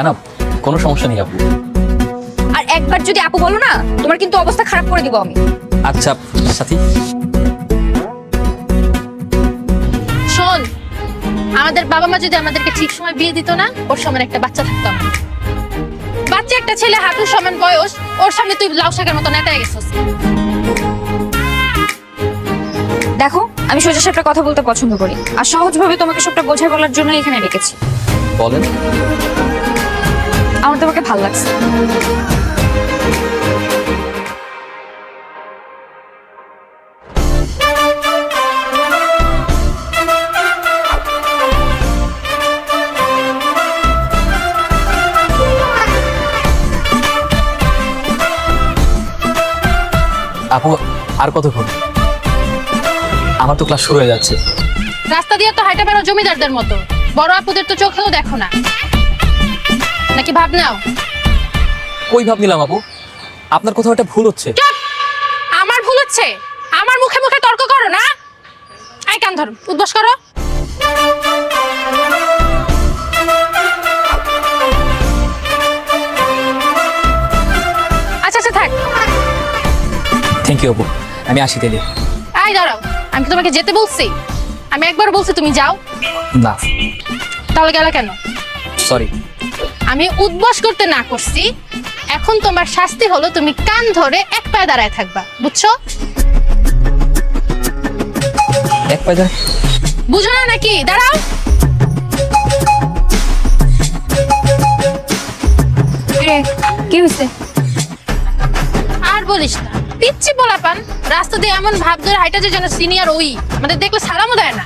না কোনো সমস্যা নেই আপু। আর একবার যদি আপু বলো না, তোমার কিন্তু অবস্থা খারাপ করে দিব আমি। আচ্ছা সাথী। শোন, আমাদের বাবা মা যদি আমাদেরকে ঠিক সময় বিয়ে দিত না, ওর সমান একটা বাচ্চা থাকতো আমার। বাচ্চা একটা ছেলে, হাঁটুর সমান বয়স, ওর সামনে তুই লাউ শাকের মতো নেতায় গেছিস। দেখো, আমি সোজা সাপটা কথা বলতে পছন্দ করি, আর সহজভাবে তোমাকে সবটা বোঝায় বলার জন্য এখানে রেখেছি। বলেন। আমার তোমাকে ভালো লাগছে। আপু আর কতক্ষণ? আমার তো ক্লাস শুরু হয়ে যাচ্ছে। রাস্তা দিয়ে তো হাইটা বেরো জমিদারদের মতো, বড় আপুদের তো চোখেও দেখো না, নাকি ভাব নাও? কই ভাব নিলাম আপু, আপনার কোথাও একটা ভুল হচ্ছে। আমার ভুল হচ্ছে? আমার মুখে মুখে তর্ক করো না। আই কান ধরো, উদ্বাস করো। আচ্ছা আচ্ছা থাক। থ্যাংক ইউ আপু, আমি আসি তাইলে। আই দাঁড়াও, আমি কি তোমাকে যেতে বলছি? আমি একবার বলছি তুমি যাও। না তাহলে গেলে কেন? সরি। আমি উদ্বাস করতে না করছি, এখন তোমার শাস্তি হলো তুমি কান ধরে এক পায়ে দাঁড়ায় থাকবা, বুঝছো? এক পায়ে দাঁড়ায়? বুঝো না নাকি? দাঁড়াও। কি হয়েছে? আর বলিস না, পিচ্ছি পোলাপান রাস্তা দিয়ে এমন ভাব ধরে হাইটা যে যেন সিনিয়র ওই আমাদের দেখলে সালামও দেয় না।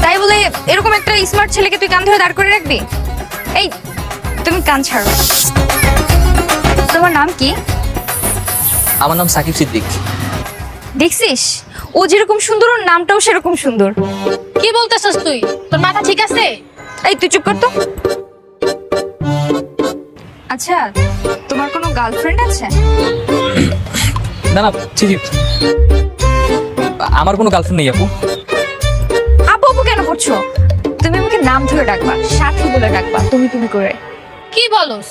তাই বলে এরকম একটা স্মার্ট ছেলেকে তুই কান ধরে দাঁড় করে রাখবি? এই, তুমি কান ছাড়ো। তোমার নাম কি? আমার নাম সাকিব সিদ্দিক। দেখছিস, ও যেরকম সুন্দর ওর নামটাও সেরকম সুন্দর। কি বলতেছস তুই? তোর মাথা ঠিক আছে? এই তুই চুপ কর তো। আচ্ছা, তোমার কোনো গার্লফ্রেন্ড আছে? না ছি ছি, আমার কোনো গার্লফ্রেন্ড নেই আপু। আপু আপু কেন করছো? তুমি আমাকে নাম ধরে ডাকবা, সাথী বলে ডাকবা, তুমি তুমি করে। কি বলস?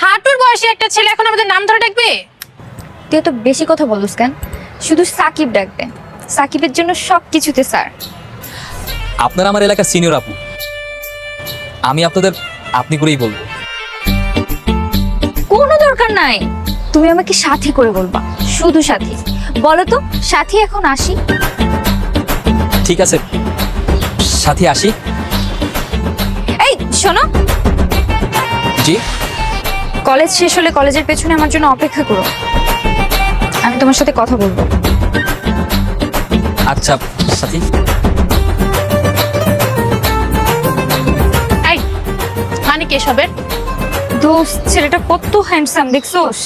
হাঁটুর বয়সী একটা ছেলে এখন আমাদের নাম ধরে ডাকবে? তুই তো বেশি কথা বলস কেন? শুধু সাকিব ডাকবে, সাকিবের জন্য সব কিছুতে স্যার। আপনারা আমার এলাকার সিনিয়র আপু, আমি আপনাদের আপনি করেই বলবো। কোনো দরকার নাই, তুমি আমাকে সাথী করে বলবা, শুধু সাথী। বলো তো, সাথী এখন আসি? ঠিক আছে সাথী, আসি। এই শোনো, জি। কলেজ শেষ হলে কলেজের পেছনে আমার জন্য অপেক্ষা করো, আমি তোমার সাথে কথা বলবো। আচ্ছা সাথী। এই মানে কি এসবের? দোস্ত, ছেলেটা কত হ্যান্ডসাম দেখছোস?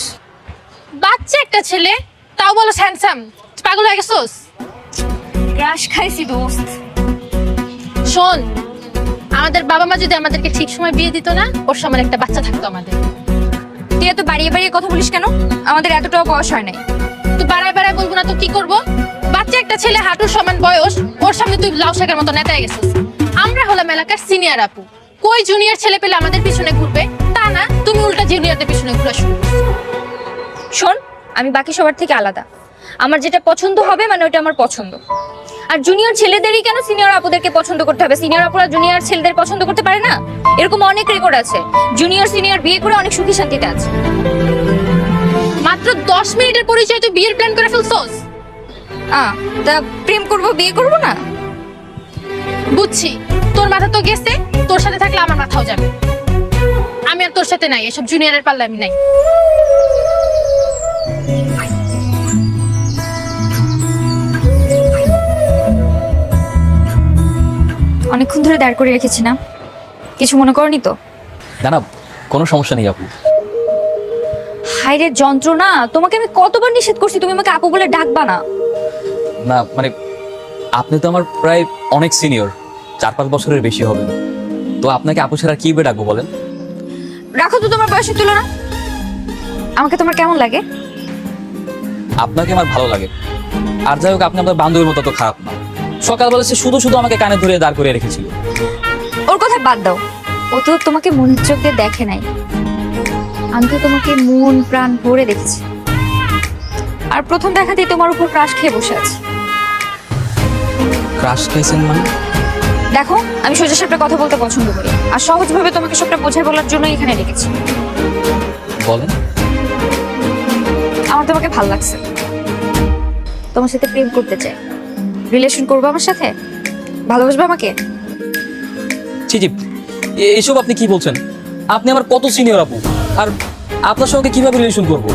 বাচ্চা একটা ছেলে, তাও বলো হ্যান্ডসাম। পাগল হয়ে গেছোস? ক্রাশ খাইছি দোস্ত। শোন, আমাদের বাবা মা যদি আমাদেরকে ঠিক সময় বিয়ে দিত না, ওর সমান একটা বাচ্চা থাকতো আমাদের। তুই এত বাড়িয়ে বাড়িয়ে কথা বলিস কেন? আমাদের এতটাও বয়স হয় নাই। তুই বাড়ায় বাড়ায় বলবো না তো কি করবো? বাচ্চা একটা ছেলে, হাঁটুর সমান বয়স, ওর সামনে তুই লাউ শাকের মতো নেতায় গেছিস। আমরা হলাম এলাকার সিনিয়র আপু, কই জুনিয়র ছেলে পেলে আমাদের পিছনে ঘুরবে? তা না, তুমি উল্টা জুনিয়রদের পিছনে ঘুরে শুরু। শোন, আমি বাকি সবার থেকে আলাদা, আমার যেটা পছন্দ হবে মানে ওটা আমার পছন্দ। আর জুনিয়র ছেলেদেরই কেন সিনিয়র আপুদেরকে পছন্দ করতে হবে? সিনিয়র আপুরা জুনিয়র ছেলেদের পছন্দ করতে পারে না? এরকম অনেক রেকর্ড আছে, জুনিয়র সিনিয়র বিয়ে করে অনেক সুখী শান্তিতে আছে। মাত্র 10 মিনিটের পরিচয় তুই বিয়ের প্ল্যান করে ফেলছস? তা প্রেম করব, বিয়ে করব না? বুঝছি, তোর মাথা তো গেছে, তোর সাথে থাকলে আমার মাথাও যাবে। আমি আর তোর সাথে নাই, এসব জুনিয়রের পাল্লা আমি নাই। অনেকক্ষণ ধরে দাঁড় করে রেখেছি না, কিছু মনে করনি তো? না কোনো সমস্যা নেই আপু। হায়রে যন্ত্রণা, তোমাকে আমি কতবার নিষেধ করছি তুমি আমাকে আপু বলে ডাকবা না। না মানে আপনি তো আমার প্রায় অনেক সিনিয়র, 4-5 বছরের বেশি হবে। তো আপনাকে আপু ছাড়া কি বে ডাকবো বলেন? রাখো তো তোমার বয়সের তুলনা। আমাকে তোমার কেমন লাগে? আপনাকে আমার ভালো লাগে। আর যাই হোক, আপনি আপনার বান্ধবীর মতো তো খারাপ না। সকালবেলা সে শুধু শুধু আমাকে কানে ধরে দাঁড় করে রেখেছিল। ওর কথা বাদ দাও, ও তো তোমাকে মনের চোখ দিয়ে দেখে নাই। আমি তো তোমাকে মন প্রাণ ভরে দেখেছি, আর প্রথম দেখাতেই তোমার উপর ক্রাশ খেয়ে বসে আছি। ক্রাশ খাইছেন মানে? দেখো, আমি সোজা সাপটা কথা বলতে পছন্দ করি, আর সহজভাবে তোমাকে সবটা বোঝায় বলার জন্য এখানে রেখেছি। বলেন। আমার তোমাকে ভালো লাগছে, তোমার সাথে প্রেম করতে চাই। রিলেশন করবো আমার সাথে? ভালোবাসবে আমাকে? জি জি, এইসব আপনি কি বলছেন? আপনি আমার কত সিনিয়র আপু, আর আপনার সঙ্গে কিভাবে রিলেশন করব?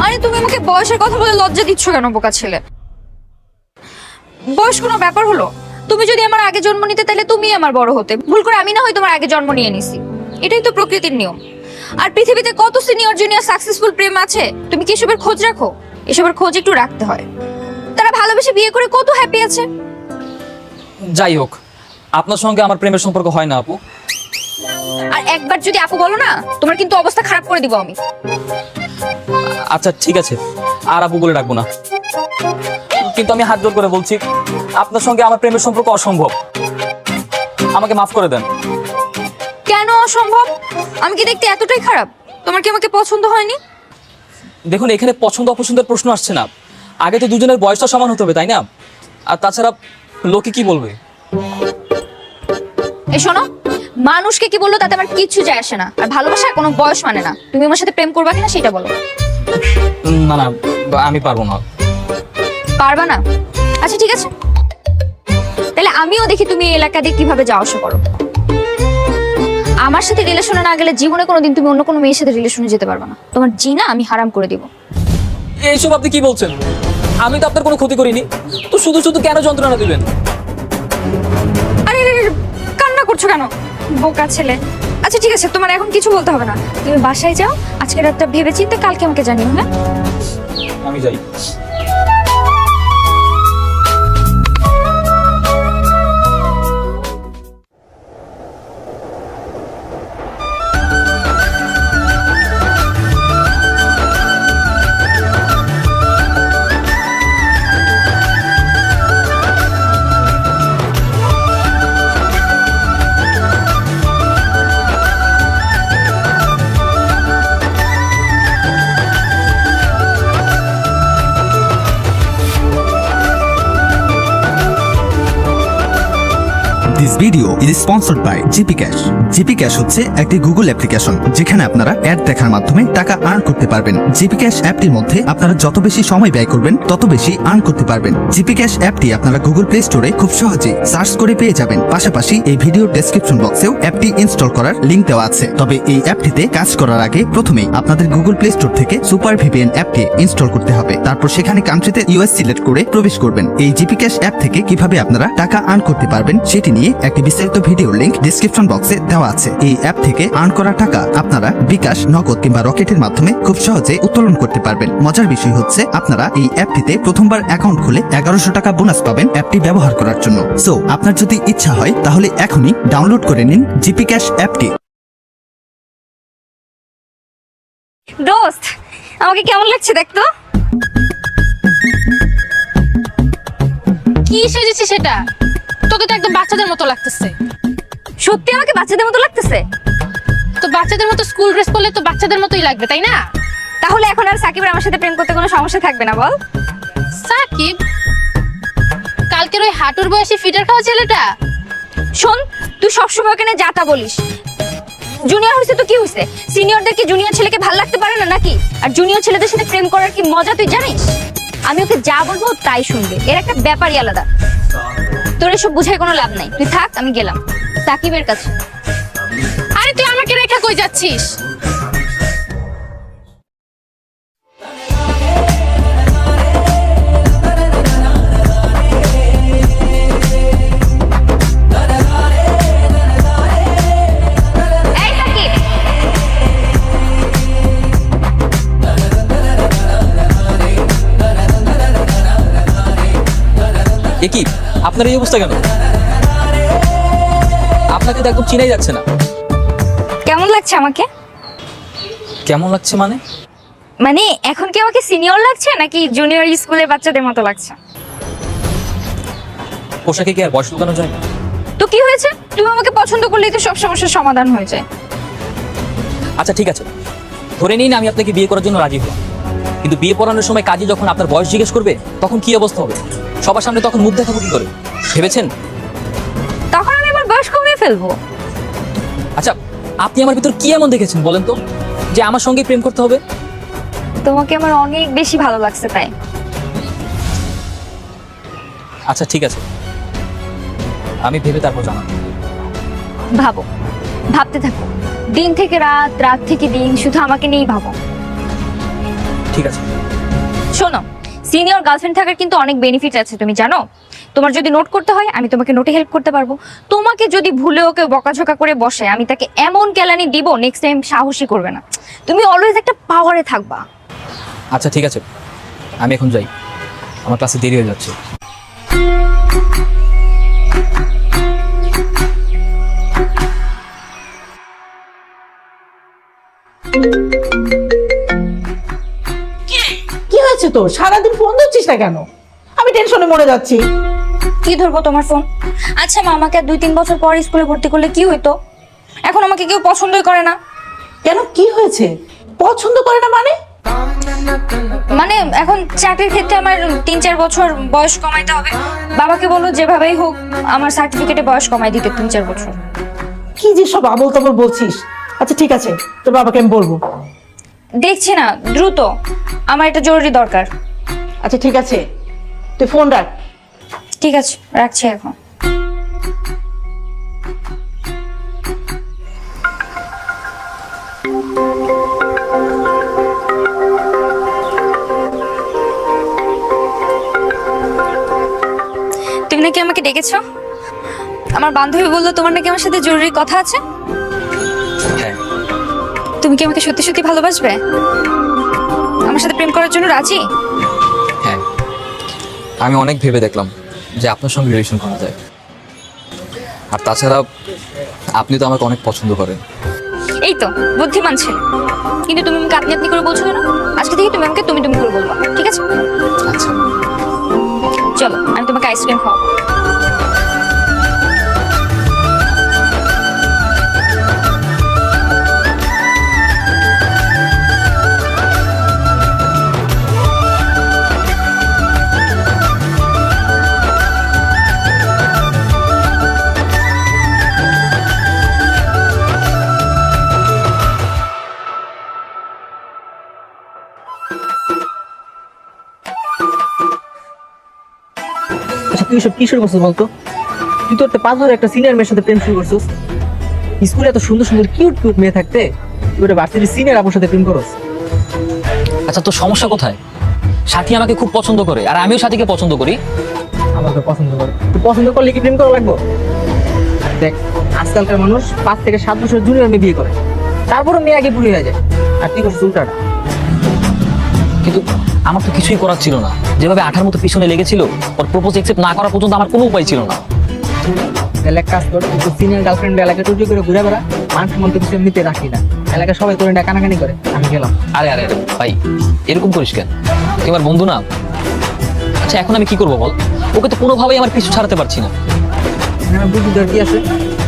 আরে তুমি আমাকে বয়সের কথা বলে লজ্জা দিচ্ছ কেন বোকা ছেলে? বয়স কোনো ব্যাপার হলো? তুমি যদি আমার আগে জন্ম নিতে তাহলে তুমি আমার বড় হতে। ভুল করে আমি না হয় তোমার আগে জন্ম নিয়ে নিছি। এটাই তো প্রকৃতির নিয়ম। আর পৃথিবীতে কত সিনিয়র জুনিয়র সাকসেসফুল প্রেম আছে, তুমি কি এসবের খোঁজ রাখো? এসবের খোঁজ একটু রাখতে হয়। তারা ভালোবেসে বিয়ে করে কত হ্যাপি আছে। যাই হোক, আপনার সঙ্গে আমার প্রেমের সম্পর্ক হয় না আপু। আর একবার যদি আপু বলো না, তোমার কিন্তু অবস্থা খারাপ করে দিব আমি। আচ্ছা ঠিক আছে, আর আপু বলে ডাকবো না। কিন্তু আমি হাত জোর করে বলছি, আপনার সঙ্গে আমার প্রেমের সম্পর্ক অসম্ভব। আমাকে মাফ করে দেন। কেন অসম্ভব? আমি কি দেখতে এতটাই খারাপ? তোমার কি আমাকে পছন্দ হয়নি? দেখুন, এখানে পছন্দ অপছন্দের প্রশ্ন আসছে না। আগে তো দুজনের বয়সটা সমান হতে হবে, তাই না? আর তাছাড়া লোকে কি বলবে? এই শোনো, মানুষকে কি বললো তাতে আমার কিচ্ছু যায় আসে না। আর ভালোবাসা কোনো বয়স মানে না। তুমি আমার সাথে প্রেম করবা কিনা সেটা বলো। না না, আমি পারবো না। পারবা না? আচ্ছা ঠিক আছে, তাহলে আমিও দেখি তুমি এই এলাকা দিয়ে কিভাবে যাওয়া আসা করো। আমার সাথে রিলেশনে না গেলে জীবনে কোনোদিন তুমি অন্য কোনো মেয়ের সাথে রিলেশনে যেতে পারবে না। তোমার জিনা আমি হারাম করে দিব। এইসব আপনি কি বলছেন? আমি তো আপনার কোনো ক্ষতি করিনি, তো শুধু শুধু কেন যন্ত্রণা দিবেন? আরে কান্না করছো কেন বোকা ছেলে? আচ্ছা ঠিক আছে, তোমার এখন কিছু বলতে হবে না। তুমি বাসায় যাও, আজকে রাতটা ভেবে চিন্তে কালকে আমাকে জানিও। হ্যাঁ, আমি যাই। This video is sponsored by GP Cash. GP Cash হচ্ছে একটি গুগল অ্যাপ্লিকেশন যেখানে আপনারা অ্যাড দেখার মাধ্যমে টাকা আর্ন করতে পারবেন। GP Cash অ্যাপটির মধ্যে আপনারা যত বেশি সময় ব্যয় করবেন তত বেশি আর্ন করতে পারবেন। GP Cash অ্যাপটি আপনারা গুগল প্লে স্টোরে খুব সহজেই সার্চ করে পেয়ে যাবেন। পাশাপাশি এই ভিডিওর ডেসক্রিপশন বক্সেও অ্যাপটি ইনস্টল করার লিংক দেওয়া আছে। তবে এই অ্যাপটিতে কাজ করার আগে প্রথমেই আপনাদের গুগল প্লে স্টোর থেকে সুপার ভিপিএন অ্যাপটি ইনস্টল করতে হবে। তারপর সেখানে কান্ট্রিতে ইউএস সিলেক্ট করে প্রবেশ করবেন। এই GP Cash অ্যাপ থেকে কিভাবে আপনারা টাকা আর্ন করতে পারবেন সেটি নিয়ে একটি বিস্তারিত ভিডিওর লিংক ডেসক্রিপশন বক্সে দেওয়া আছে। এই অ্যাপ থেকে আর্ন করা টাকা আপনারা বিকাশ, নগদ কিংবা রকেটের মাধ্যমে খুব সহজে উত্তোলন করতে পারবেন। মজার বিষয় হচ্ছে আপনারা এই অ্যাপটিতে প্রথমবার অ্যাকাউন্ট খুলে 1100 টাকা বোনাস পাবেন অ্যাপটি ব্যবহার করার জন্য। সো আপনার যদি ইচ্ছা হয় তাহলে এখনই ডাউনলোড করে নিন GP Cash অ্যাপটি। দোস্ত, আমাকে কেমন লাগছে দেখতো? কি সেজেছি সেটা? তোকে তো একদম বাচ্চাদের মতো লাগতেছে। সত্যি আমাকে বাচ্চাদের মতো লাগতেছে? তো বাচ্চাদের মতো স্কুল ড্রেস পরলে তো বাচ্চাদের মতোই লাগবে, তাই না? তাহলে এখন আর সাকিবের আমার সাথে প্রেম করতে কোনো সমস্যা থাকবে না, বল? সাকিব? কালকের ওই হাঁটুর বয়সী ফিটার খাওয়া ছেলেটা? শোন, তুই সবসময় ওখানে যাতা বলিস। জুনিয়র হয়েছে তো কি হয়েছে? সিনিয়রদের কি জুনিয়র ছেলেকে ভালো লাগতে পারে না নাকি? আর জুনিয়র ছেলেদের সাথে প্রেম করার কি মজা তুই জানিস? আমি ওকে যা বলবো তাই শুনবে, এর একটা ব্যাপারই আলাদা। তোর এসব বুঝাই কোনো লাভ নাই, তুই থাক, আমি গেলাম সাকিবের কাছে। আরে তুই আমাকে রেখে কই যাচ্ছিস? এই সাকিব, এ কি, আপনার এই অবস্থা কেন? আপনাকে তো একদম চিনাই যাচ্ছে না। কেমন লাগছে আমাকে? কেমন লাগছে মানে? মানে এখন কি আমাকে সিনিয়র লাগছে নাকি জুনিয়র স্কুলের বাচ্চাদের মতো লাগছে? পোশাকে কি আর বয়স লুকানো যায়? তো কি হয়েছে, তুমি আমাকে পছন্দ করলেই তো সব সমস্যার সমাধান হয়ে যায়। আচ্ছা ঠিক আছে, ধরে নিন আমি আপনাকে বিয়ে করার জন্য রাজি হলাম, কিন্তু বিয়ে পড়ানোর সময় কাজী যখন আপনার বয়স জিজ্ঞেস করবে তখন কি অবস্থা হবে? সবার সামনে তখন মুখ দেখাবো কি করে, ভেবেছেন? তখন আমি আমার বয়স কমিয়ে ফেলবো। আচ্ছা, আপনি আমার ভিতর কি এমন দেখেছেন বলেন তো, যে আমার সঙ্গে প্রেম করতে হবে? তোমাকে আমার অনেক বেশি ভালো লাগছে তাই। আচ্ছা ঠিক আছে, আমি ভেবে তারপর জানাবো। ভাবো, ভাবতে থাকো, দিন থেকে রাত, রাত থেকে দিন, শুধু আমাকে নিয়েই ভাবো। ঠিক আছে। শোনো, সিনিয়র গার্লফ্রেন্ড থাকার কিন্তু অনেক বেনিফিট আছে, তুমি জানো? তোমার যদি নোট করতে হয় আমি তোমাকে নোটে হেল্প করতে পারবো। তোমাকে যদি ভুলেও কেউ বকাঝকা করে বসে আমি তাকে এমন কেলানি দিব নেক্সট টাইম সাহসী করবে না। তুমি অলওয়েজ একটা পাওয়ারে থাকবা। আচ্ছা ঠিক আছে, আমি এখন যাই, আমার ক্লাসে দেরি হয়ে যাচ্ছে। কি হয়েছে তোর? সারাদিন ফোন ধরছিস না কেন? আমি টেনশনে মরে যাচ্ছি। কি ধরবো তোমার ফোন? আচ্ছা মা, আমাকে আর 2-3 বছর পর স্কুলে ভর্তি করলে কি হইতো? এখন আমাকে কেউ পছন্দই করে না। কেন, কি হয়েছে? পছন্দ করে না মানে? মানে এখন চাকরির ক্ষেত্রে আমার 3-4 বছর বয়স কমাইতে হবে। বাবাকে বলো যেভাবেই হোক আমার সার্টিফিকেটে বয়স কমাই দিতে 3-4 বছর। কি যে সব আবল তাবল বলছিস। আচ্ছা ঠিক আছে, তোর বাবাকে আমি বলবো। দেখছি না, দ্রুত, আমার এটা জরুরি দরকার। আচ্ছা ঠিক আছে, তুই ফোন রাখ। ঠিক আছে, রাখছি এখন। তুমি নাকি আমাকে ডেকেছো? আমার বান্ধবী বললো তোমার নাকি আমার সাথে জরুরি কথা আছে। হ্যাঁ। তুমি কি আমাকে সত্যি সত্যি ভালোবাসবে? আমার সাথে প্রেম করার জন্য রাজি? হ্যাঁ, আমি অনেক ভেবে দেখলাম যে আপনার সঙ্গে রিলেশন করা যায়, আর তাছাড়া আপনি তো আমাকে অনেক পছন্দ করেন। এই তো বুদ্ধিমান ছেলে। কিন্তু তুমি আমাকে আপনি আপনি করে বলছো কেন? আজকে থেকে তুমি আমাকে তুমি তুমি করে বলবা, ঠিক আছে? আচ্ছা। চলো, আমি তোমাকে আইসক্রিম খাওয়াবো। আচ্ছা তুই সব কি শুরু করছিস বলতো? তুই তো 5 বছর একটা সিনিয়র মেয়ের সাথে প্রেম শুরু করছিস। স্কুলে এত সুন্দর সুন্দর কিউট কিউট মেয়ে থাকতে তুই ওটা ভার্সিটির সিনিয়র আপুর সাথে প্রেম করস। আচ্ছা, তোর সমস্যা কোথায়? সাথী আমাকে খুব পছন্দ করে, আর আমিও সাথীকে পছন্দ করি। আমাকে পছন্দ করে, তুই পছন্দ করলে কি প্রেম করা লাগবে? দেখ, আজকালকার মানুষ 5 থেকে 7 বছর জুনিয়র মেয়ে বিয়ে করে, তারপরও মেয়ে আগে বুড়ি হয়ে যায়। আর তুই করছিস উল্টাটা। কিন্তু আমার তো কিছুই করার ছিল না, যেভাবে আঠার মতো পিছনে লেগেছিল, ওর প্রপোজ অ্যাকসেপ্ট না করা পর্যন্ত আমার কোনো উপায় ছিল না। তাহলে এক কাজ কর, তুই সিনিয়র গার্লফ্রেন্ড এলাকায় টুটি করে ঘুরে বেড়া, মানুষ মন তো কিছু এমনিতে রাখি না, এলাকায় সবাই তোর এটা কানাকানি করে। আমি গেলাম। আরে আরে আরে ভাই, এরকম করিস কেন? তুই আমার বন্ধু না? আচ্ছা এখন আমি কি করবো বল? ওকে তো কোনোভাবেই আমার পিছু ছাড়াতে পারছি না। আমার বুদ্ধি দর কি আছে?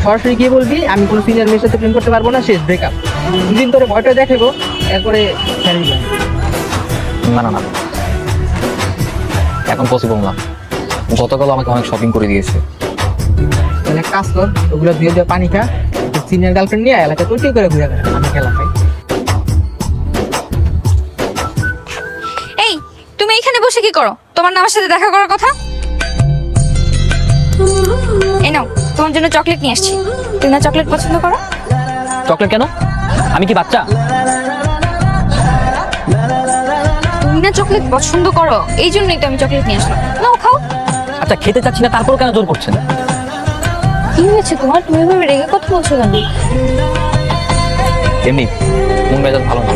সরাসরি গিয়ে বলবি আমি কোনো সিনিয়র মেয়ের সাথে প্রেম করতে পারবো না, শেষ ব্রেকআপ। দুদিন তোরে ভয়টা দেখাবো, এরপরে ছেড়ে দিবি। না না না, এখন পসিবল না। গতকাল আমাকে অনেক শপিং করে দিয়েছে। তাহলে এক কাজ কর, ওগুলো ধুয়ে দিয়ে পানি খা, সিনিয়র গার্লফ্রেন্ড নিয়ে এলাকায় টুটি করে ঘুরে বেড়া। আমি গেলাম ভাই। এই, তুমি এখানে বসে কি করো? তোমার না আমার সাথে দেখা করার কথা? এই নাও, তোমার জন্য চকলেট নিয়ে আসছি। তুমি না চকলেট পছন্দ করো? চকলেট কেন? আমি কি বাচ্চা? তুমি না চকলেট পছন্দ করো, এই জন্যই তো আমি চকলেট নিয়ে আসলাম। নাও খাও। আচ্ছা খেতে চাচ্ছি না, তারপর কেন জোর করছেন? কি হয়েছে তোমার? তুমি এভাবে রেগে কথা বলছো কেন? এমনি মন মেজাজ ভালো না।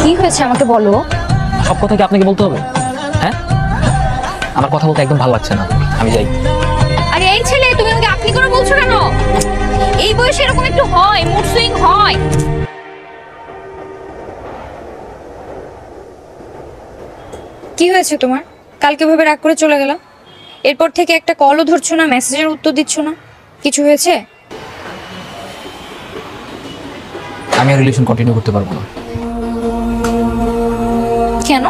কি হয়েছে আমাকে বলো। সব কথা কি আপনাকে বলতে হবে? হ্যাঁ, আমার কথা বলতে একদম ভালো লাগছে না, আমি যাই। আরে এই ছেলে, তুমি আমাকে আপনি করে বলছো কেন? এই বয়সে এরকম একটু হয়, মুড সুইং হয়। কি হয়েছে তোমার? কালকে ভাবে রাগ করে চলে গেলাম, এরপর থেকে একটা কলও ধরছো না, মেসেজের উত্তর দিচ্ছ না, কিছু হয়েছে? আমি আর রিলেশন কন্টিনিউ করতে পারবো না। কেন?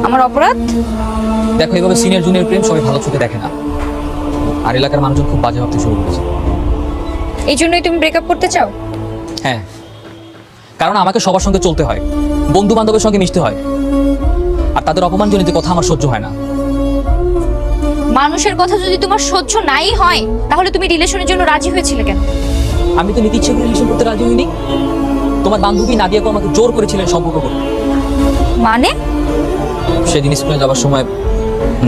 আমার অপরাধ? দেখো, এভাবে সিনিয়র জুনিয়র প্রেম সবাই ভালো চোখে দেখে না, আর এলাকার মানুষজন খুব বাজে ভাবতে শুরু করেছে। এই জন্যই তুমি ব্রেকআপ করতে চাও? হ্যাঁ, কারণ আমাকে সবার সঙ্গে চলতে হয়, বন্ধু বান্ধবের সঙ্গে মিশতে হয়, আর তাদের অপমানজনিত কথা আমার সহ্য হয় না। মানুষের কথা যদি তোমার সহ্য নাই হয়, তাহলে তুমি রিলেশনের জন্য রাজি হয়েছিলে কেন? আমি তো নীতি ইচ্ছে করে রিলেশন করতে রাজি হইনি। তোমার বান্ধবী নাদিয়াকে আমাকে জোর করেছিলেন সম্পর্ক করতে। মানে? সেদিন স্কুলে যাওয়ার সময়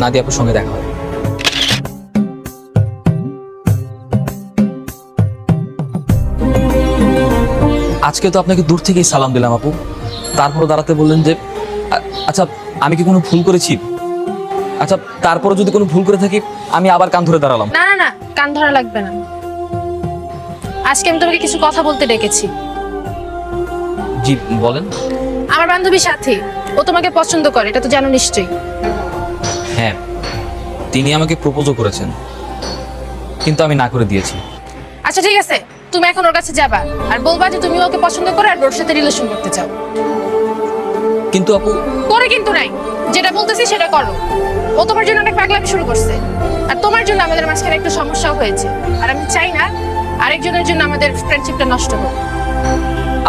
নাদিয়াপুর সঙ্গে দেখা হয়। আজকে তো আপনাকে দূর থেকেই সালাম দিলাম আপু, তারপরে দাঁড়াতে বললেন যে আচ্ছা আমি কি কোনো ভুল করেছি? আচ্ছা, তারপরে যদি কোনো ভুল করে থাকি আমি আবার কান ধরে দাঁড়ালাম। না না না, কান ধরা লাগবে না। আজকে আমি তোমাকে কিছু কথা বলতে ডেকেছি। জি বলেন। আমার বান্ধবীর সাথে, ও তোমাকে পছন্দ করে, এটা তো জানো নিশ্চয়ই। হ্যাঁ, তিনি আমাকে প্রপোজও করেছেন, কিন্তু আমি না করে দিয়েছি। আচ্ছা ঠিক আছে, তুমি এখন ওর কাছে যাবা আর বলবা যে তুমি ওকে পছন্দ করো আর ওর সাথে রিলেশন করতে চাও। কিন্তু আপু, করে কিন্তু নাই, যেটা বলতেছি সেটা করো। ও তোমার জন্য অনেক পাগলামি শুরু করছে, আর তোমার জন্য আমাদের মাঝখানে একটু সমস্যাও হয়েছে, আর আমি চাই না আরেকজনের জন্য আমাদের ফ্রেন্ডশিপটা নষ্ট হোক।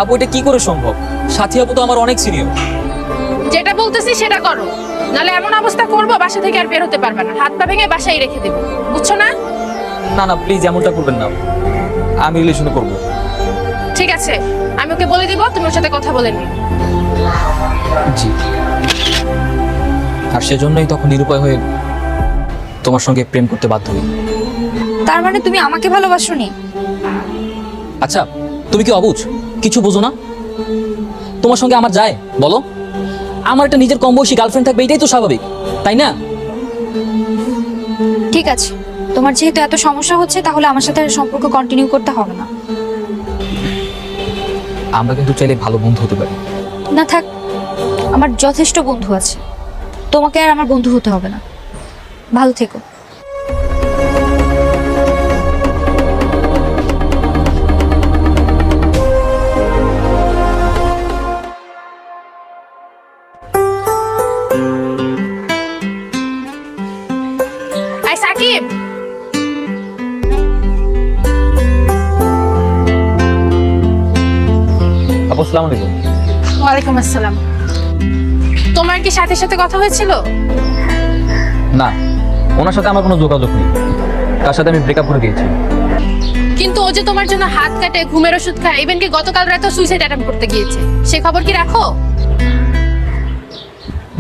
আপু এটা কি করে সম্ভব? সাথী আপু তো আমার অনেক সিনিয়র। যেটা বলতেছি সেটা করো, নাহলে এমন অবস্থা করবো বাসা থেকে আর বের হতে পারবে না, হাত পা ভেঙে বাসায় রেখে দেবো, বুঝছো না? না না প্লিজ, এমনটা করবেন না, আমি রিলেশন করব। ঠিক আছে, আমি ওকে বলে দিব, তুমি ওর সাথে কথা বলে নি। জি। আর সেজন্যই তখন নিরুপায় হয়ে তোমার সঙ্গে প্রেম করতে বাধ্য হই। তার মানে তুমি আমাকে ভালোবাসোনি? আচ্ছা, তুমি কি অবুঝ, কিছু বোঝো না? তোমার সঙ্গে আমার যায় বলো? আমার একটা নিজের কম বয়সী গার্লফ্রেন্ড থাকবে, এটাই তো স্বাভাবিক, তাই না? ঠিক আছে, তোমার যেহেতু এত সমস্যা হচ্ছে, তাহলে আমার সাথে আর সম্পর্ক কন্টিনিউ করতে হবে না। আমরা কিন্তু চাইলে ভালো বন্ধু হতে পারি। না থাক, আমার যথেষ্ট বন্ধু আছে, তোমাকে আর আমার বন্ধু হতে হবে না। ভালো থেকো। আই সাকিব, আপু আসসালামু আলাইকুম। ওয়ালাইকুম আসসালাম। তোমার কি সাথে সাথে কথা হয়েছিল? না, ওনার সাথে আমার কোনো যোগাযোগ নেই, তার সাথে আমি ব্রেকআপ করে দিয়েছি। কিন্তু ও যে তোমার জন্য হাত কাটে, ঘুমের ওষুধ খায়, ইভেন কি গতকাল রাতে সুইসাইড অ্যাটেম্প করতে গিয়েছে, সে খবর কি রাখো?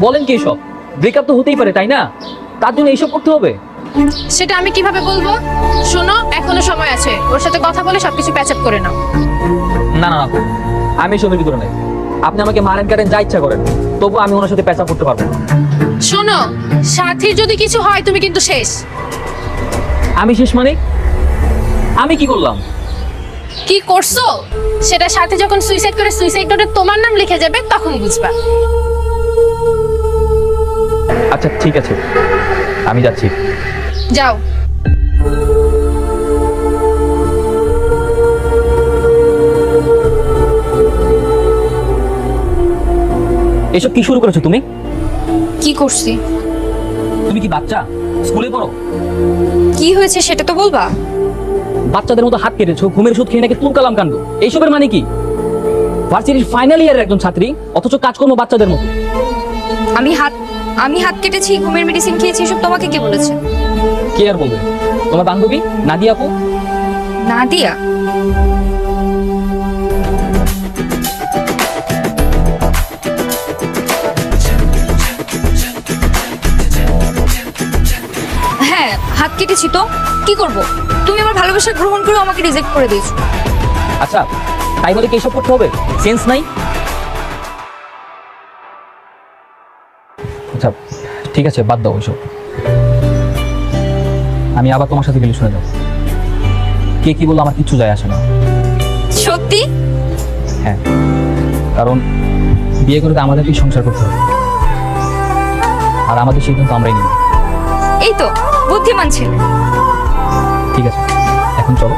বলেন কি এসব? ব্রেকআপ তো হতেই পারে, তাই না? তার জন্য এইসব করতে হবে? সেটা আমি কিভাবে বলবো? শোনো, এখনো সময় আছে, ওর সাথে কথা বলে সবকিছু প্যাচ আপ করে নাও। না না আপু, আমি এসবের ভিতরে নাই। আপনি আমাকে মারেন কাটেন যা ইচ্ছা করেন, তবু আমি ওনার সাথে প্যাচআপ করতে পারবো না। শোনো, সাথীর যদি কিছু হয় তুমি কিন্তু শেষ। আমি শেষ মানে? আমি কি করলাম? কি করছো সেটা সাথে যখন সুইসাইড করে সুইসাইড নোটে তোমার নাম লিখে যাবে তখন বুঝবা। আচ্ছা ঠিক আছে, আমি যাচ্ছি। যাও। এসব কি শুরু করেছো তুমি? কি করছি? তুমি কি বাচ্চা? স্কুলে পড়ো? কি হয়েছে সেটা তো বলবা। বাচ্চাদের মতো হাত কেটেছো, ঘুমের ওষুধ খেয়ে নাকি তুলকালাম কাণ্ড, এইসবের মানে কি? ভার্সিটির ফাইনাল ইয়ারের একজন ছাত্রী, অথচ কাজকর্ম বাচ্চাদের মতো। আমি হাত কেটেছি, ঘুমের মেডিসিন খেয়েছি, এসব তোমাকে কে বলেছে? কে আর বলবে? তোমার বান্ধবী নাদিয়া আপু। নাদিয়া? হ্যাঁ, হাত কেটেছি তো কি করব? তুমি আমার ভালোবাসা গ্রহণ করে আমাকে রিজেক্ট করে দিয়েছো। আচ্ছা, তাই বলে কি এসব করতে হবে? সেন্স নাই? আচ্ছা ঠিক আছে, বাদ দাও ওইসব। আমি আবার তোমার সাথে রিলেশনে যাব। কে কি বললো আমার কিচ্ছু যায় আসে না। সত্যি? হ্যাঁ, কারণ বিয়ে করে তো আমাদেরকেই সংসার করতে হবে, আর আমাদের সিদ্ধান্ত আমরাই নিব। এই তো বুদ্ধিমান ছেলে। ঠিক আছে, এখন চলো।